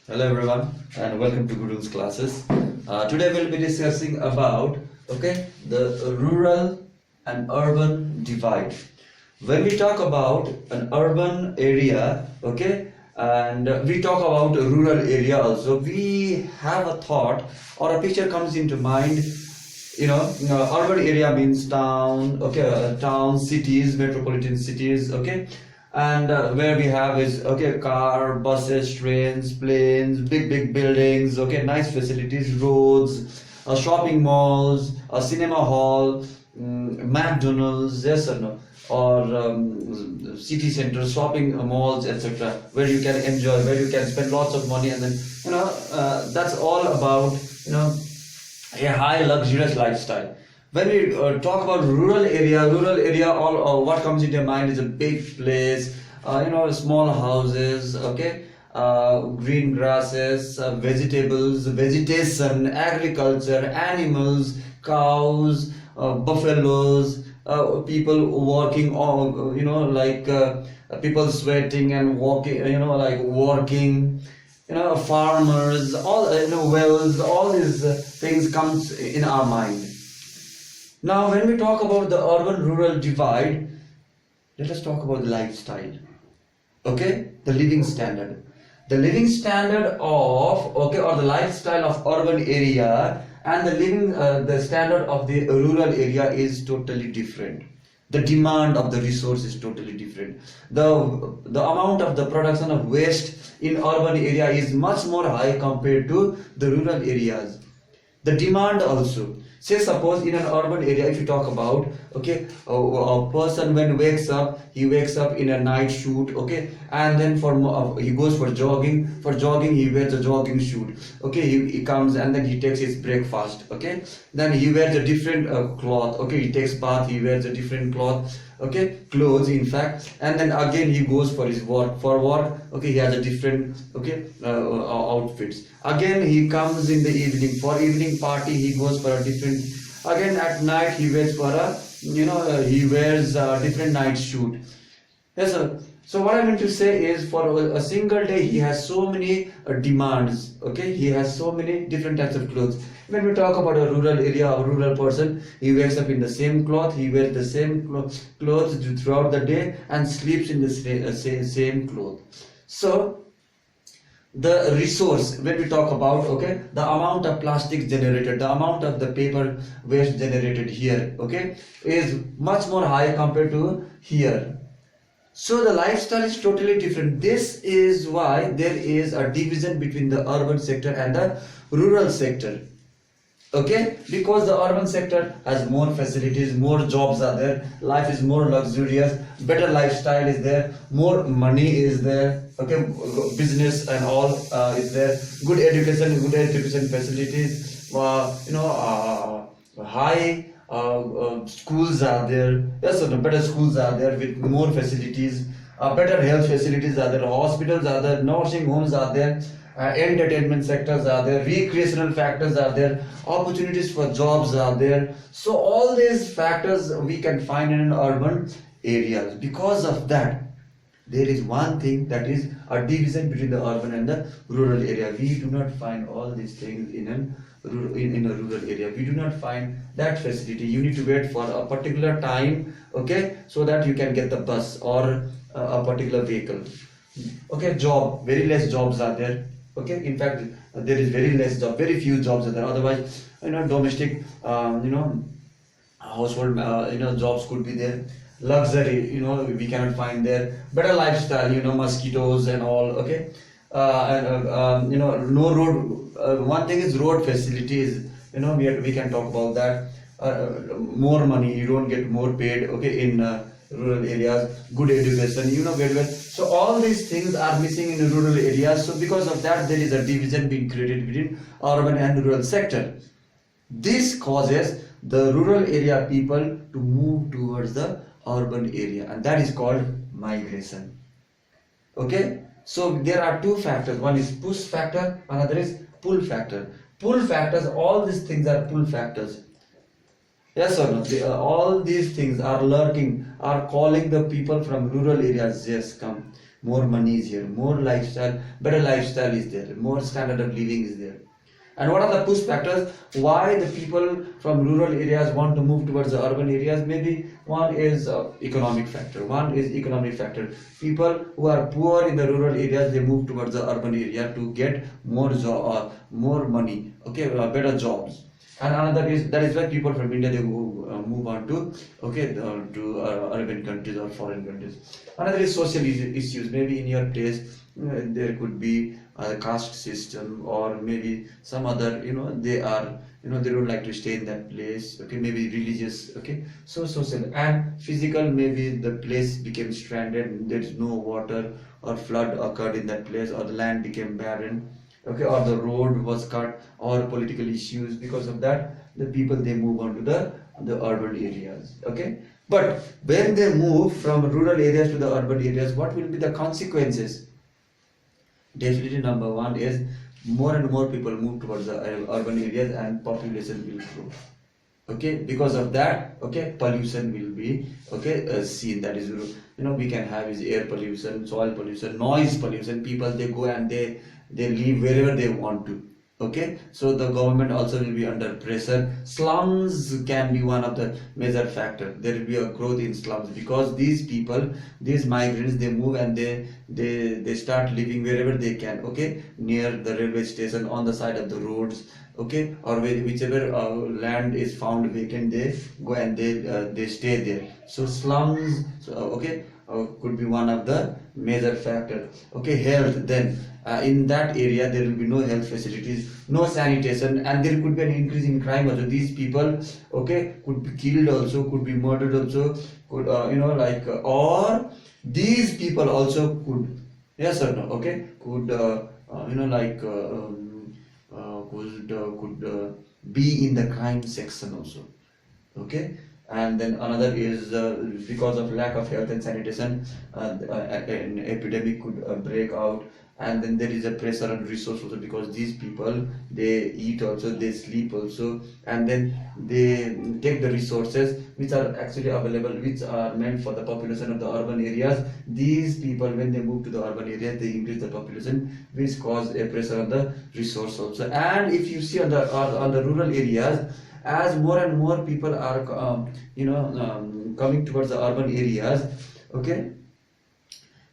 Hello everyone and welcome to Guru's classes. Today we'll be discussing about the rural and urban divide. When we talk about an urban area, and we talk about a rural area also, we have a thought or a picture comes into mind. Urban area means town, towns, cities, metropolitan cities, and where we have is car, buses, trains, planes, big buildings, nice facilities, roads, shopping malls, a cinema hall, McDonald's, yes or no, or city centers, shopping malls, etc., where you can enjoy, where you can spend lots of money, and then that's all about a high luxurious lifestyle. When we talk about rural area, all what comes into your mind is a big place, small houses, green grasses, vegetables, vegetation, agriculture, animals, cows, buffaloes, people working, people sweating and walking, working, farmers, all, wells, all these things comes in our mind. Now, when we talk about the urban-rural divide, let us talk about the lifestyle. The living standard. The living standard of or the lifestyle of urban area and the standard of the rural area is totally different. The demand of the resource is totally different. The amount of the production of waste in urban area is much more high compared to the rural areas. The demand also. Say suppose in an urban area, if you talk about a person when he wakes up in a night suit, and then he goes for jogging. For jogging he wears a jogging suit. He comes and then he takes his breakfast. Then he wears a different cloth. He takes bath, he wears a different cloth. Clothes in fact, and then again he goes for his work. For work, he has a different outfits. Again he comes in the evening for evening party. He goes for a different. Again at night he wears for a he wears a different night suit. Yes, sir. So what I mean to say is, for a single day he has so many demands. He has so many different types of clothes. When we talk about a rural area, a rural person, he wakes up in the same cloth, he wears the same clothes throughout the day and sleeps in the same cloth. So the resource, when we talk about the amount of plastics generated, the amount of the paper waste generated here, is much more high compared to here. So the lifestyle is totally different. This is why there is a division between the urban sector and the rural sector. Because the urban sector has more facilities, more jobs are there, life is more luxurious, better lifestyle is there, more money is there, business and all is there, good education facilities, high schools are there, yes, so better schools are there with more facilities, better health facilities are there, hospitals are there, nursing homes are there, entertainment sectors are there, recreational factors are there, opportunities for jobs are there. So all these factors we can find in urban areas. Because of that, there is one thing, that is a division between the urban and the rural area. We do not find all these things in a rural area. We do not find that facility. You need to wait for a particular time, so that you can get the bus or a particular vehicle. Job, very less jobs are there. In fact, there is very few jobs are there. Otherwise, domestic, household, jobs could be there. Luxury, we cannot find there. Better lifestyle, mosquitoes and all. No road. One thing is road facilities. We can talk about that. More money, you don't get more paid. In rural areas, good education, very well. So all these things are missing in rural areas. So because of that, there is a division being created between urban and rural sector. This causes the rural area people to move towards the urban area, and that is called migration. So there are two factors. One is push factor, another is pull factor. Pull factors, all these things are pull factors. Yes or no? All these things are lurking, are calling the people from rural areas. Yes, come. more money is here, more lifestyle, better lifestyle is there, more standard of living is there. And what are the push factors why the people from rural areas want to move towards the urban areas? Maybe one is economic factor. One is economic factor. People who are poor in the rural areas, they move towards the urban area to get more job, more money, okay, better jobs. And another is, that is why people from India, they move on to, okay, to urban countries or foreign countries. Another is social issues. Maybe in your place there could be a caste system, or maybe some other, they are, they don't like to stay in that place, okay, maybe religious, okay. So social and physical, maybe the place became stranded, there is no water, or flood occurred in that place, or the land became barren, okay, or the road was cut, or political issues. Because of that, the people, they move on to the urban areas, okay. But when they move from rural areas to the urban areas, what will be the consequences? Definitely, number one is more and more people move towards the urban areas, and population will grow, okay. Because of that, okay, pollution will be, okay, seen. That is, we can have is air pollution, soil pollution, noise pollution. People, they go and they live wherever they want to, okay. So the government also will be under pressure. Slums can be one of the major factor. There will be a growth in slums, because these people, these migrants, they move and they start living wherever they can, okay, near the railway station, on the side of the roads, okay, or whichever land is found vacant, they go and they stay there. So slums, okay, could be one of the major factor, okay. Health, then in that area there will be no health facilities, no sanitation, and there could be an increase in crime also. These people, okay, could be killed also, could be murdered also, could or these people also could, yes or no, okay, could be in the crime section also, okay. And then another is, because of lack of health and sanitation, an epidemic could break out. And then there is a pressure on resource also, because these people, they eat also, they sleep also, and then they take the resources which are actually available, which are meant for the population of the urban areas. These people, when they move to the urban areas, they increase the population, which cause a pressure on the resource also. And if you see on the rural areas, as more and more people are coming towards the urban areas, okay,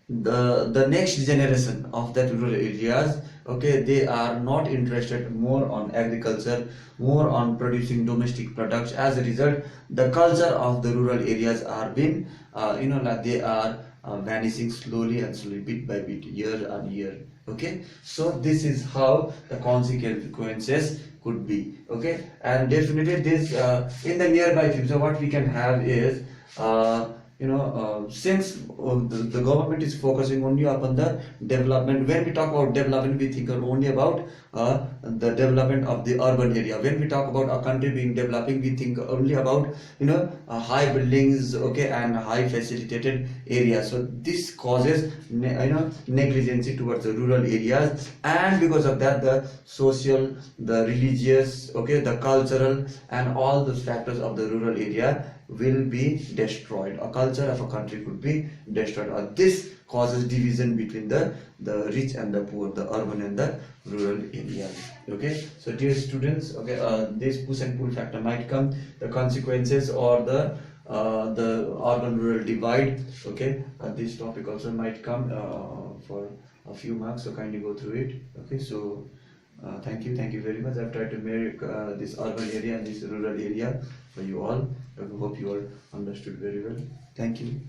the next generation of that rural areas, okay, they are not interested more on agriculture, more on producing domestic products. As a result, the culture of the rural areas are being they are vanishing slowly and slowly, bit by bit, year on year, okay. So this is how the consequences could be, okay. And definitely this, in the nearby future, what we can have is, since the government is focusing only upon the development. When we talk about development, we think only about the development of the urban area. When we talk about a country being developing, we think only about high buildings, okay, and high facilitated areas. So this causes negligence towards the rural areas, and because of that, the social, the religious, okay, the cultural, and all those factors of the rural area will be destroyed. A culture of a country could be destroyed, or this causes division between the rich and the poor, the urban and the rural areas, okay. So dear students, okay, this push and pull factor might come, the consequences, or the urban rural divide, okay. This topic also might come for a few marks, so kindly go through it, okay. So thank you very much. I've tried to make this urban area and this rural area for you all. I hope you all understood very well. Thank you.